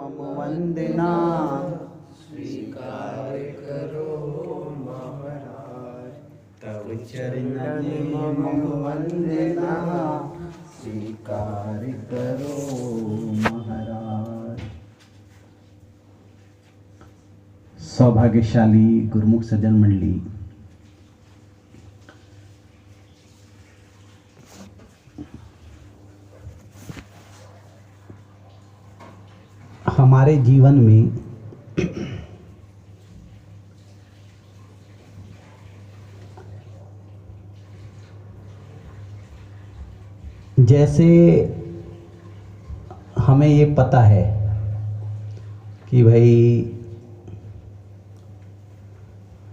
मम वंदना स्वीकार करो महाराज, तव चरण मम वंदना स्वीकार करो महाराज। सौभाग्यशाली गुरुमुख सज्जन मंडली, हमारे जीवन में जैसे हमें ये पता है कि भाई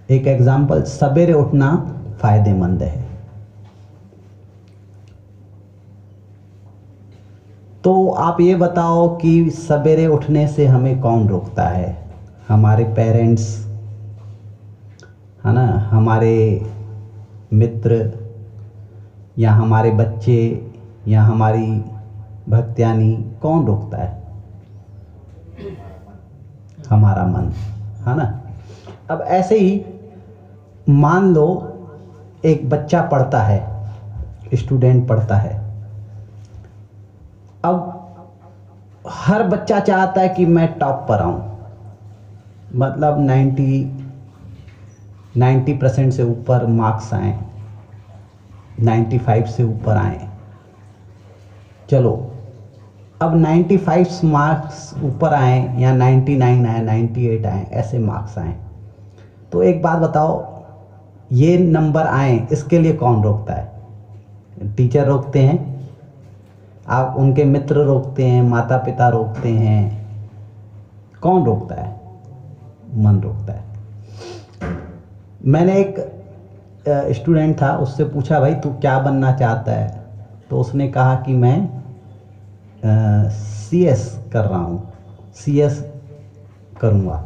एक एग्जाम्पल, सवेरे उठना फायदेमंद है। तो आप ये बताओ कि सवेरे उठने से हमें कौन रोकता है? हमारे पेरेंट्स, है ना, हमारे मित्र, या हमारे बच्चे, या हमारी भक्त्यानी, कौन रोकता है? हमारा मन, है ना। अब ऐसे ही मान लो एक बच्चा पढ़ता है, स्टूडेंट पढ़ता है। अब हर बच्चा चाहता है कि मैं टॉप पर आऊं, मतलब 90% से ऊपर मार्क्स आए, 95 से ऊपर आए। चलो, अब 95 मार्क्स ऊपर आए या 99 आए, 98 आए, ऐसे मार्क्स आए, तो एक बात बताओ, ये नंबर आए इसके लिए कौन रोकता है? टीचर रोकते हैं, आप उनके मित्र रोकते हैं, माता पिता रोकते हैं, कौन रोकता है? मन रोकता है। मैंने एक स्टूडेंट था, उससे पूछा भाई तू क्या बनना चाहता है? तो उसने कहा कि मैं CS कर रहा हूँ, CS करूँगा।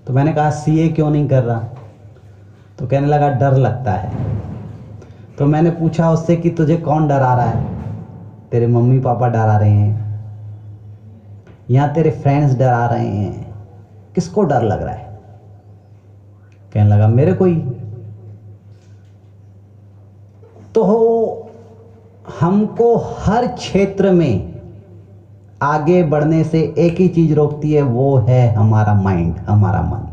तो मैंने कहा CA क्यों नहीं कर रहा? तो कहने लगा डर लगता है। तो मैंने पूछा उससे कि तुझे कौन डरा रहा है? तेरे मम्मी पापा डरा रहे हैं या तेरे फ्रेंड्स डरा रहे हैं? किसको डर लग रहा है? कहने लगा मेरे को ही। तो हमको हर क्षेत्र में आगे बढ़ने से एक ही चीज रोकती है, वो है हमारा माइंड, हमारा मन।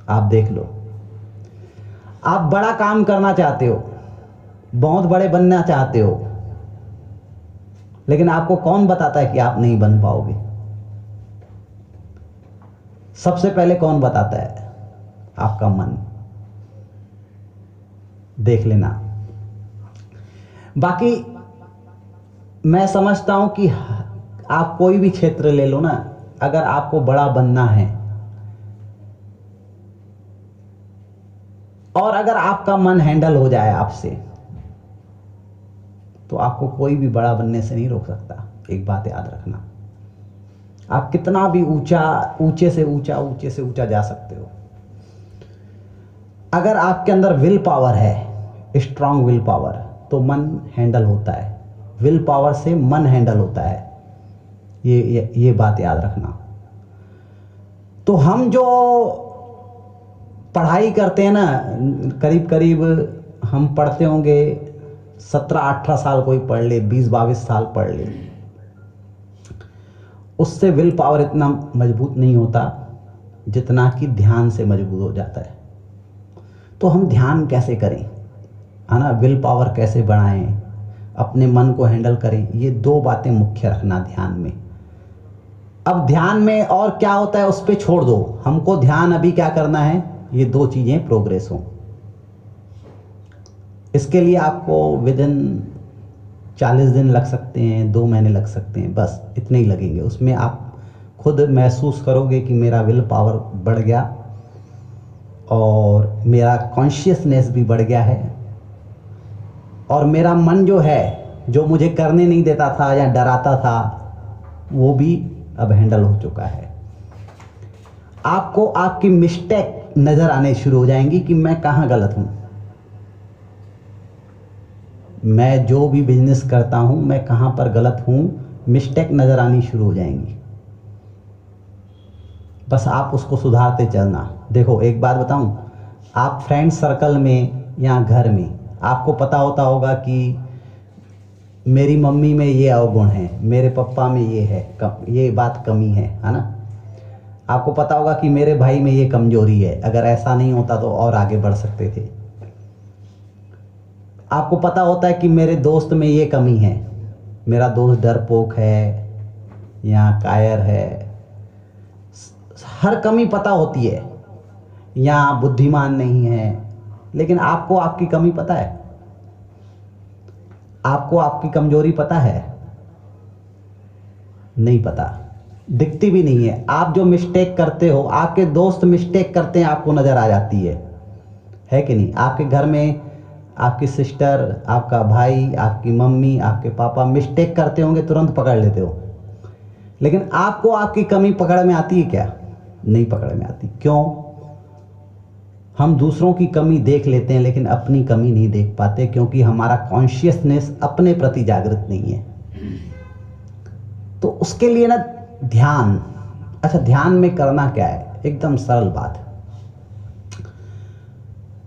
आप देख लो, आप बड़ा काम करना चाहते हो, बहुत बड़े बनना चाहते हो, लेकिन आपको कौन बताता है कि आप नहीं बन पाओगे? सबसे पहले कौन बताता है? आपका मन। देख लेना। बाकी मैं समझता हूं कि आप कोई भी क्षेत्र ले लो ना, अगर आपको बड़ा बनना है और अगर आपका मन हैंडल हो जाए आपसे, तो आपको कोई भी बड़ा बनने से नहीं रोक सकता। एक बात याद रखना, आप कितना भी ऊंचे से ऊंचा जा सकते हो। अगर आपके अंदर विल पावर है, स्ट्रांग विल पावर, तो मन हैंडल होता है। विल पावर से मन हैंडल होता है। ये बात याद रखना। तो हम जो पढ़ाई करते हैं ना, करीब करीब हम पढ़ते होंगे 17-18 साल, कोई पढ़ ले 20-22 साल पढ़ ले, उससे विल पावर इतना मजबूत नहीं होता जितना कि ध्यान से मजबूत हो जाता है। तो हम ध्यान कैसे करें, है ना, विल पावर कैसे बढ़ाएं, अपने मन को हैंडल करें, ये दो बातें मुख्य रखना ध्यान में। अब ध्यान में और क्या होता है उस पर छोड़ दो, हमको ध्यान अभी क्या करना है, ये दो चीजें प्रोग्रेस हो। इसके लिए आपको विदिन 40 दिन लग सकते हैं, 2 महीने लग सकते हैं, बस इतने ही लगेंगे। उसमें आप खुद महसूस करोगे कि मेरा विल पावर बढ़ गया और मेरा कॉन्शियसनेस भी बढ़ गया है, और मेरा मन जो है, जो मुझे करने नहीं देता था या डराता था, वो भी अब हैंडल हो चुका है। आपको आपकी मिस्टेक नजर आने शुरू हो जाएंगी कि मैं कहाँ गलत हूँ। मैं जो भी बिजनेस करता हूँ, मैं कहाँ पर गलत हूँ, मिस्टेक नजर आनी शुरू हो जाएंगी। बस आप उसको सुधारते चलना। देखो एक बात बताऊं, आप फ्रेंड सर्कल में या घर में आपको पता होता होगा कि मेरी मम्मी में ये अवगुण है, मेरे पापा में ये है, ये बात कमी है ना। आपको पता होगा कि मेरे भाई में ये कमजोरी है, अगर ऐसा नहीं होता तो और आगे बढ़ सकते थे। आपको पता होता है कि मेरे दोस्त में ये कमी है, मेरा दोस्त डरपोक है या कायर है, हर कमी पता होती है, या बुद्धिमान नहीं है। लेकिन आपको आपकी कमी पता है, आपको आपकी कमजोरी पता है? नहीं पता, दिखती भी नहीं है। आप जो मिस्टेक करते हो, आपके दोस्त मिस्टेक करते हैं, आपको नज़र आ जाती है कि नहीं? आपके घर में आपकी सिस्टर, आपका भाई, आपकी मम्मी, आपके पापा मिस्टेक करते होंगे, तुरंत पकड़ लेते हो। लेकिन आपको आपकी कमी पकड़ में आती है क्या? नहीं पकड़ में आती। क्यों? हम दूसरों की कमी देख लेते हैं लेकिन अपनी कमी नहीं देख पाते, क्योंकि हमारा कॉन्शियसनेस अपने प्रति जागृत नहीं है। तो उसके लिए ना ध्यान। अच्छा, ध्यान में करना क्या है? एकदम सरल बात।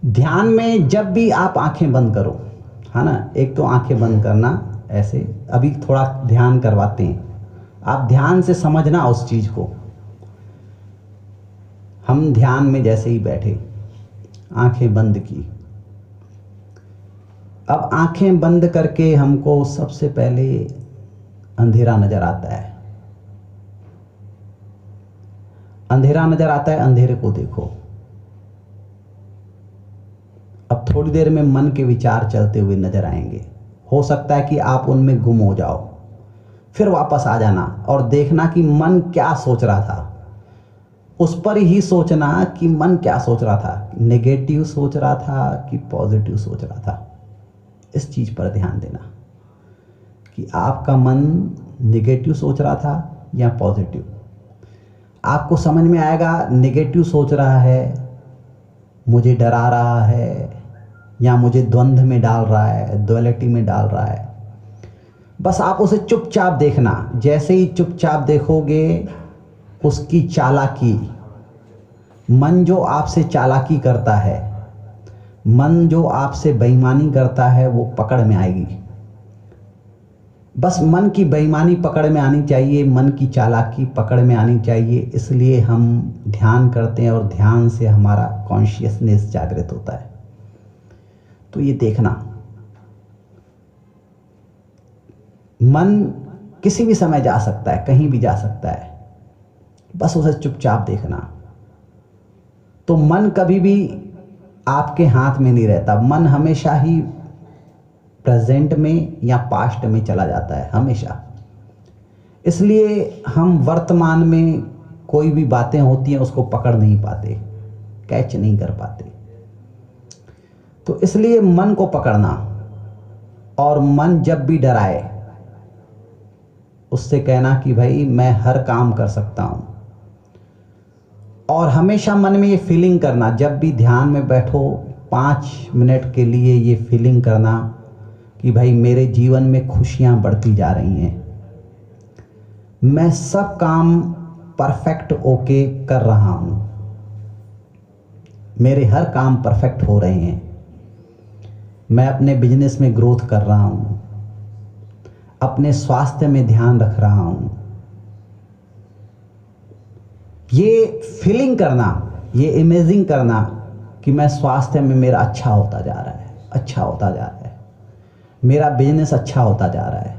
ध्यान में जब भी आप आंखें बंद करो, है ना, एक तो आंखें बंद करना ऐसे, अभी थोड़ा ध्यान करवाते हैं, आप ध्यान से समझना उस चीज को। हम ध्यान में जैसे ही बैठे, आंखें बंद की, अब आंखें बंद करके हमको सबसे पहले अंधेरा नजर आता है। अंधेरा नजर आता है, अंधेरे को देखो। अब थोड़ी देर में मन के विचार चलते हुए नजर आएंगे, हो सकता है कि आप उनमें गुम हो जाओ, फिर वापस आ जाना और देखना कि मन क्या सोच रहा था। उस पर ही सोचना कि मन क्या सोच रहा था, नेगेटिव सोच रहा था कि पॉजिटिव सोच रहा था। इस चीज पर ध्यान देना कि आपका मन नेगेटिव सोच रहा था या पॉजिटिव। आपको समझ में आएगा नेगेटिव सोच रहा है, मुझे डरा रहा है, या मुझे द्वंद्व में डाल रहा है, दुअलिटी में डाल रहा है। बस आप उसे चुपचाप देखना। जैसे ही चुपचाप देखोगे, उसकी चालाकी, मन जो आपसे चालाकी करता है, मन जो आपसे बेईमानी करता है, वो पकड़ में आएगी। बस मन की बेईमानी पकड़ में आनी चाहिए, मन की चालाकी पकड़ में आनी चाहिए। इसलिए हम ध्यान करते हैं और ध्यान से हमारा कॉन्शियसनेस जागृत होता है। तो ये देखना, मन किसी भी समय जा सकता है, कहीं भी जा सकता है, बस उसे चुपचाप देखना। तो मन कभी भी आपके हाथ में नहीं रहता, मन हमेशा ही प्रेजेंट में या पास्ट में चला जाता है, हमेशा। इसलिए हम वर्तमान में कोई भी बातें होती हैं उसको पकड़ नहीं पाते, कैच नहीं कर पाते। तो इसलिए मन को पकड़ना, और मन जब भी डराए उससे कहना कि भाई मैं हर काम कर सकता हूं। और हमेशा मन में ये फीलिंग करना, जब भी ध्यान में बैठो 5 मिनट के लिए ये फीलिंग करना कि भाई मेरे जीवन में खुशियां बढ़ती जा रही हैं, मैं सब काम परफेक्ट ओके कर रहा हूं, मेरे हर काम परफेक्ट हो रहे हैं, मैं अपने बिजनेस में ग्रोथ कर रहा हूं, अपने स्वास्थ्य में ध्यान रख रहा हूं। ये फीलिंग करना, ये इमेजिंग करना कि मैं स्वास्थ्य में मेरा अच्छा होता जा रहा है, अच्छा होता जा रहा है, मेरा बिजनेस अच्छा होता जा रहा है,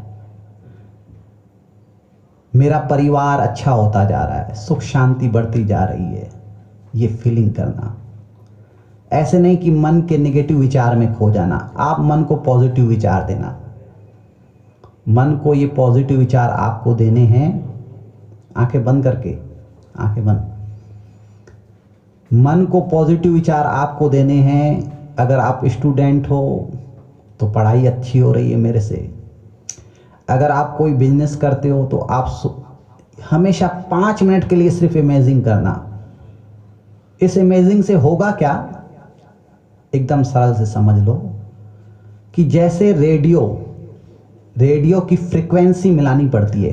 मेरा परिवार अच्छा होता जा रहा है, सुख शांति बढ़ती जा रही है। ये फीलिंग करना। ऐसे नहीं कि मन के नेगेटिव विचार में खो जाना, आप मन को पॉजिटिव विचार देना। मन को ये पॉजिटिव विचार आपको देने हैं, आंखें बंद करके, आंखें बंद। मन को पॉजिटिव विचार आपको देने हैं। अगर आप स्टूडेंट हो तो पढ़ाई अच्छी हो रही है मेरे से, अगर आप कोई बिजनेस करते हो तो आप हमेशा 5 मिनट के लिए सिर्फ इमेजिंग करना। इस इमेजिंग से होगा क्या, एकदम सरल से समझ लो कि जैसे रेडियो की फ्रीक्वेंसी मिलानी पड़ती है,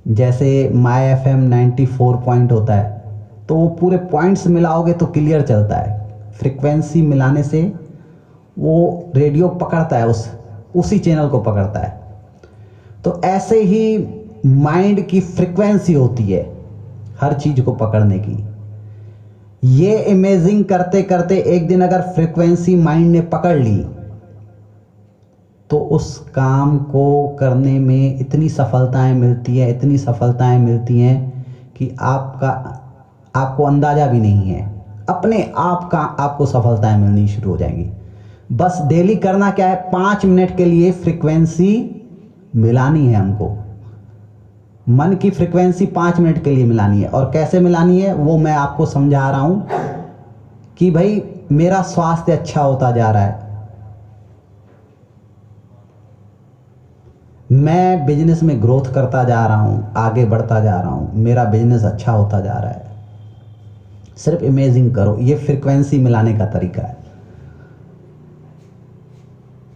जैसे माई FM 94 पॉइंट होता है, तो वो पूरे पॉइंट्स मिलाओगे तो क्लियर चलता है। फ्रिक्वेंसी मिलाने से वो रेडियो पकड़ता है, उसी चैनल को पकड़ता है। तो ऐसे ही माइंड की फ्रिक्वेंसी होती है हर चीज को पकड़ने की। ये इमेजिंग करते करते एक दिन अगर फ्रिक्वेंसी माइंड ने पकड़ ली तो उस काम को करने में इतनी सफलताएं मिलती है, इतनी सफलताएं मिलती हैं कि आपको अंदाजा भी नहीं है। अपने आप का आपको सफलताएं मिलनी शुरू हो जाएंगी। बस डेली करना क्या है, 5 मिनट के लिए फ्रिक्वेंसी मिलानी है हमको। मन की फ्रिक्वेंसी 5 मिनट के लिए मिलानी है। और कैसे मिलानी है वो मैं आपको समझा रहा हूं कि भाई मेरा स्वास्थ्य अच्छा होता जा रहा है, मैं बिजनेस में ग्रोथ करता जा रहा हूं, आगे बढ़ता जा रहा हूं, मेरा बिजनेस अच्छा होता जा रहा है। सिर्फ इमेजिंग करो, ये फ्रिक्वेंसी मिलाने का तरीका है।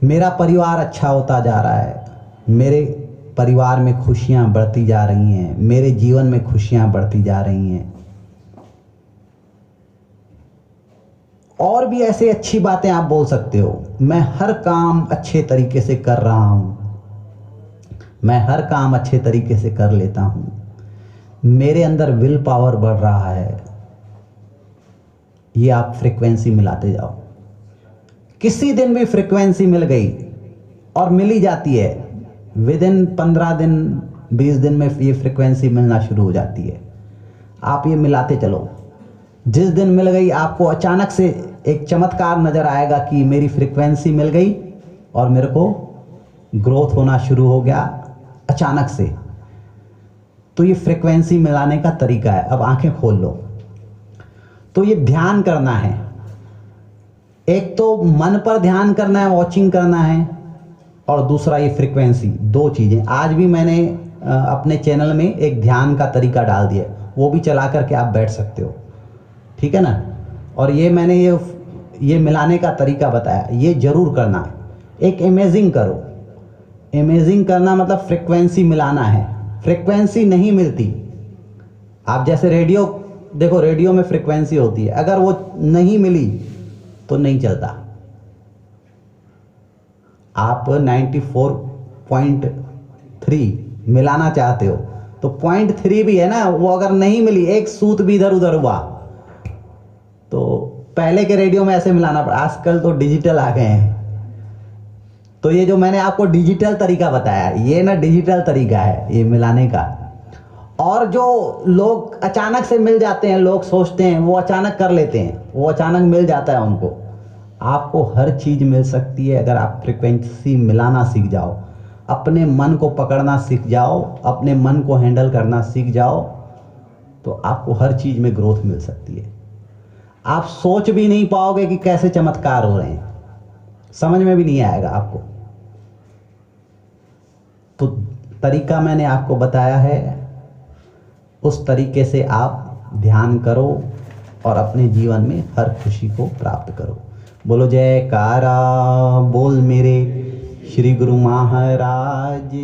मेरा परिवार अच्छा होता जा रहा है, मेरे परिवार में खुशियां बढ़ती जा रही हैं, मेरे जीवन में खुशियां बढ़ती जा रही हैं। और भी ऐसे अच्छी बातें आप बोल सकते हो। मैं हर काम अच्छे तरीके से कर रहा हूं, मैं हर काम अच्छे तरीके से कर लेता हूं, मेरे अंदर विल पावर बढ़ रहा है। ये आप फ्रिक्वेंसी मिलाते जाओ। किसी दिन भी फ्रिक्वेंसी मिल गई, और मिल ही जाती है, विद इन 15 दिन 20 दिन में ये फ्रिक्वेंसी मिलना शुरू हो जाती है। आप ये मिलाते चलो। जिस दिन मिल गई आपको अचानक से एक चमत्कार नजर आएगा कि मेरी फ्रिक्वेंसी मिल गई और मेरे को ग्रोथ होना शुरू हो गया अचानक से। तो ये फ्रिक्वेंसी मिलाने का तरीका है। अब आंखें खोल लो। तो ये ध्यान करना है। एक तो मन पर ध्यान करना है, वॉचिंग करना है, और दूसरा ये फ्रिक्वेंसी। 2 चीजें आज भी मैंने अपने चैनल में एक ध्यान का तरीका डाल दिया, वो भी चला करके आप बैठ सकते हो, ठीक है ना। और ये मैंने ये मिलाने का तरीका बताया, ये जरूर करना है। एक इमेजिंग करो। इमेजिंग करना मतलब फ्रिक्वेंसी मिलाना है। फ्रिक्वेंसी नहीं मिलती। आप जैसे रेडियो देखो, रेडियो में फ्रिक्वेंसी होती है, अगर वो नहीं मिली तो नहीं चलता। आप 94.3 मिलाना चाहते हो तो 0.3 भी है ना, वो अगर नहीं मिली, एक सूत भी इधर उधर हुआ, तो पहले के रेडियो में ऐसे मिलाना पड़ा। आजकल तो डिजिटल आ गए हैं। तो ये जो मैंने आपको डिजिटल तरीका बताया, ये ना डिजिटल तरीका है ये मिलाने का। और जो लोग अचानक से मिल जाते हैं, लोग सोचते हैं वो अचानक कर लेते हैं, वो अचानक मिल जाता है उनको। आपको हर चीज मिल सकती है अगर आप फ्रिक्वेंसी मिलाना सीख जाओ, अपने मन को पकड़ना सीख जाओ, अपने मन को हैंडल करना सीख जाओ, तो आपको हर चीज में ग्रोथ मिल सकती है। आप सोच भी नहीं पाओगे कि कैसे चमत्कार हो रहे हैं, समझ में भी नहीं आएगा आपको। तो तरीका मैंने आपको बताया है, उस तरीके से आप ध्यान करो और अपने जीवन में हर खुशी को प्राप्त करो। बोलो जयकारा बोल मेरे श्री गुरु महाराज।